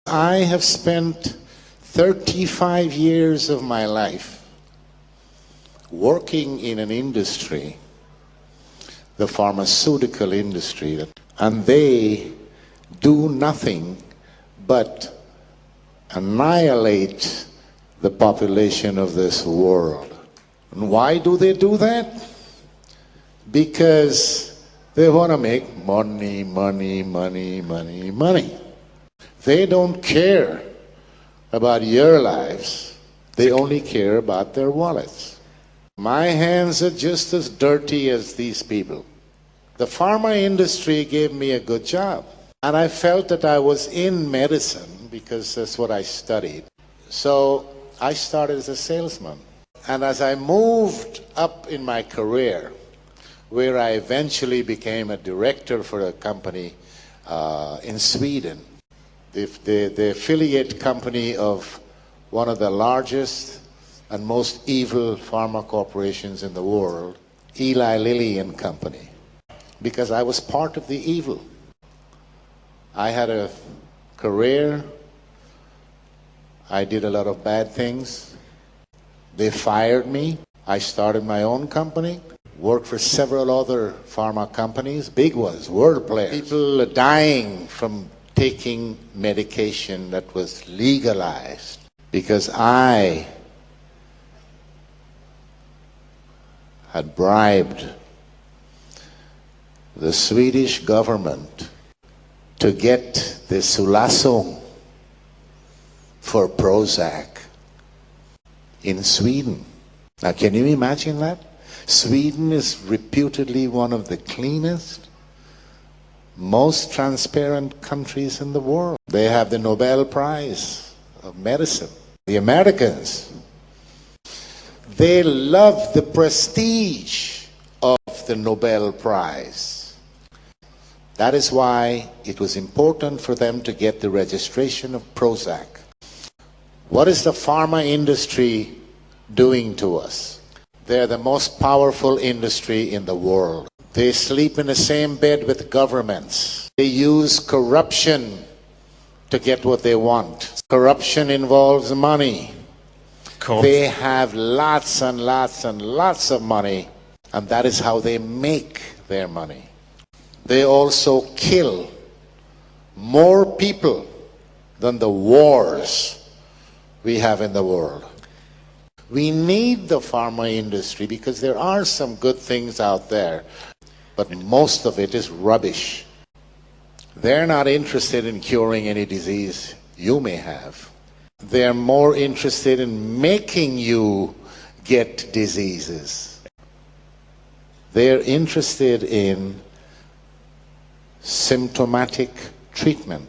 I have spent 35 years of my life working in an industry, the pharmaceutical industry, and they do nothing but annihilate the population of this world. And why do they do that? Because they want to make money, money, money, money, money. They don't care about your lives. They only care about their wallets. My hands are just as dirty as these people. The pharma industry gave me a good job. And I felt that I was in medicine because that's what I studied. So I started as a salesman. And as I moved up in my career, where I eventually became a director for a company in Sweden, the affiliate company of one of the largest and most evil pharma corporations in the world, Eli Lilly and Company, because I was part of the evil. I had a career. I did a lot of bad things. They fired me. I started my own company, worked for several other pharma companies, big ones, world players. People are dying from taking medication that was legalized because I had bribed the Swedish government to get the Sulasung for Prozac in Sweden. Now, can you imagine that? Sweden is reputedly one of the cleanest, most transparent countries in the world. They have the Nobel Prize of Medicine. The Americans, they love the prestige of the Nobel Prize. That is why it was important for them to get the registration of Prozac. What is the pharma industry doing to us? They're the most powerful industry in the world. They sleep in the same bed with governments. They use corruption to get what they want. Corruption involves money. Cool. They have lots and lots and lots of money, and that is how they make their money. They also kill more people than the wars we have in the world. We need the pharma industry because there are some good things out there, but most of it is rubbish. They're not interested in curing any disease you may have. They're more interested in making you get diseases. They're interested in symptomatic treatment.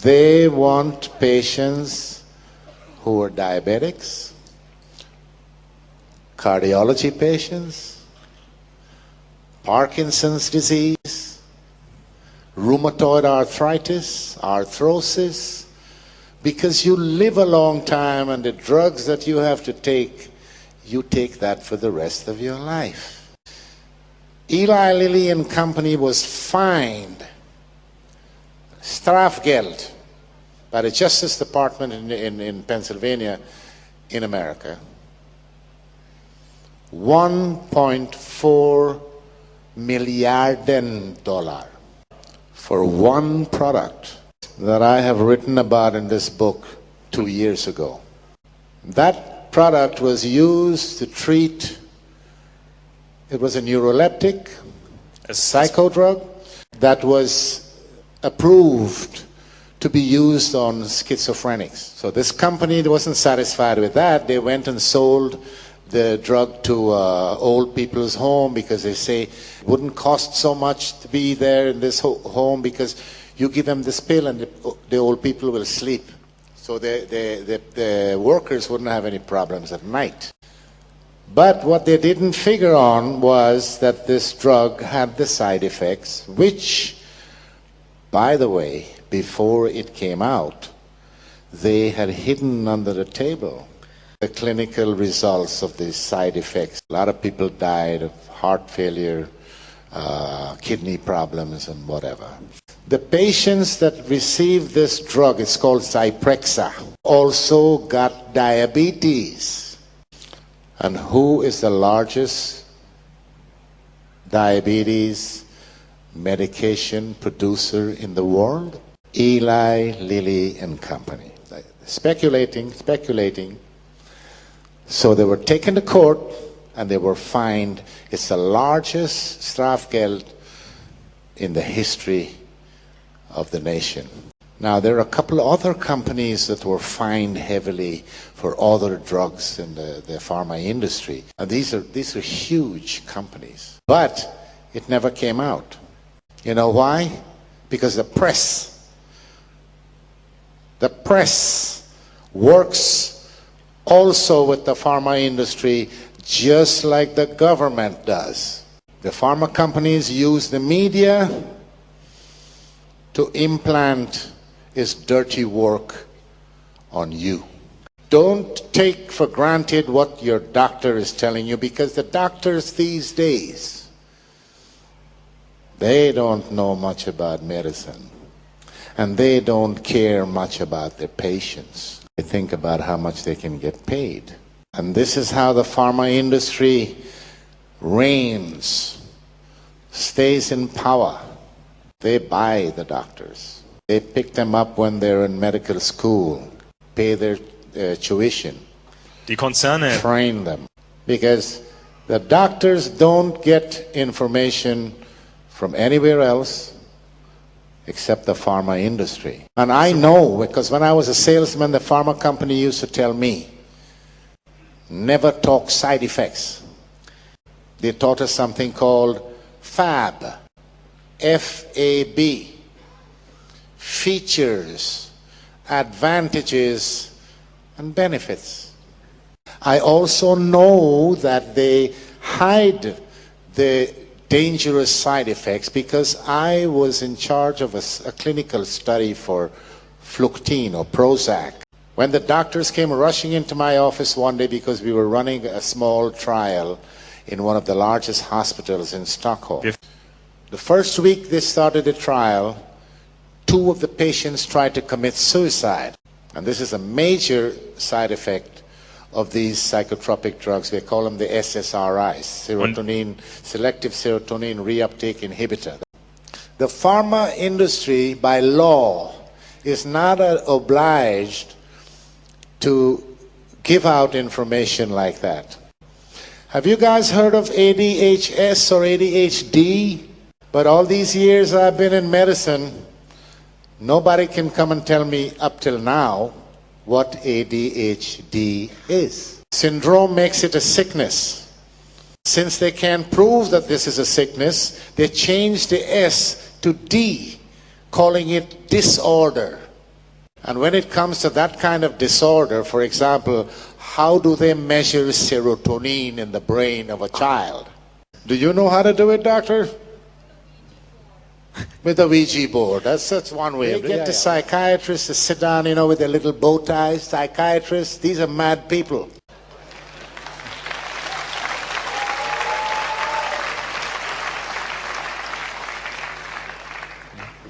They want patients who are diabetics, cardiology patients, Parkinson's disease, rheumatoid arthritis, arthrosis, because you live a long time and the drugs that you have to take, you take that for the rest of your life. Eli Lilly and Company was fined, strafgeld, by the Justice Department in Pennsylvania, in America. $1.4 million for one product that I have written about in this book 2 years ago. That product was used to treat, it was a neuroleptic, a psychodrug that was approved to be used on schizophrenics. So this company wasn't satisfied with that. They went and sold the drug to old people's home because they say it wouldn't cost so much to be there in this home because you give them this pill and the old people will sleep. So the workers wouldn't have any problems at night. But what they didn't figure on was that this drug had the side effects, which, by the way, before it came out, they had hidden under the table the clinical results of the side effects. A lot of people died of heart failure, kidney problems and whatever. The patients that received this drug, it's called Zyprexa, also got diabetes. And who is the largest diabetes medication producer in the world? Eli Lilly and Company. Speculating. So they were taken to court and they were fined. It's the largest strafgeld in the history of the nation. Now, there are a couple of other companies that were fined heavily for other drugs in the pharma industry. And these are huge companies. But it never came out. You know why? Because the press works also with the pharma industry just like the government does. The pharma companies use the media to implant its dirty work on you. Don't take for granted what your doctor is telling you, because the doctors these days, they don't know much about medicine, and they don't care much about their patients. They think about how much they can get paid. And this is how the pharma industry reigns, stays in power. They buy the doctors. They pick them up when they're in medical school, pay their tuition, Die Konzerne train them. Because the doctors don't get information from anywhere else except the pharma industry. And I know, because when I was a salesman, the pharma company used to tell me, never talk side effects. They taught us something called FAB, F-A-B, features, advantages, and benefits. I also know that they hide the dangerous side effects because I was in charge of a clinical study for Fluctine or Prozac. When the doctors came rushing into my office one day because we were running a small trial in one of the largest hospitals in Stockholm. The first week they started the trial, 2 of the patients tried to commit suicide. And this is a major side effect of these psychotropic drugs. They call them the SSRIs, selective serotonin reuptake inhibitor. The pharma industry, by law, is not obliged to give out information like that. Have you guys heard of ADHS or ADHD? But all these years I've been in medicine, nobody can come and tell me up till now what ADHD is. Syndrome makes it a sickness. Since they can't prove that this is a sickness, they changed the S to D, calling it disorder. And when it comes to that kind of disorder, for example, how do they measure serotonin in the brain of a child? Do you know how to do it, doctor? With a Ouija board. That's one way. They get the psychiatrists to sit down, with their little bow ties. Psychiatrists, these are mad people.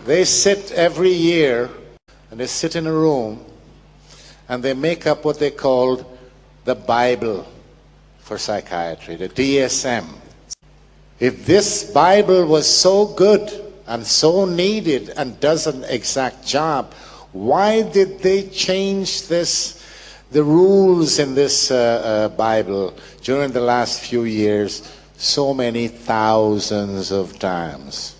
They sit every year, and they sit in a room, and they make up what they call the Bible for psychiatry, the DSM. If this Bible was so good and so needed and does an exact job, why did they change the rules in this Bible during the last few years so many thousands of times?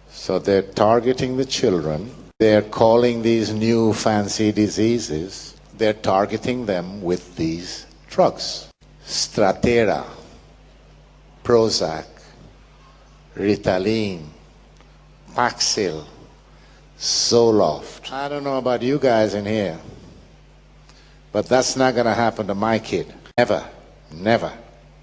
So they're targeting the children. They're calling these new fancy diseases, they're targeting them with these drugs. Strattera, Prozac, Ritalin, Paxil, Zoloft. I don't know about you guys in here, but that's not going to happen to my kid. Never, never.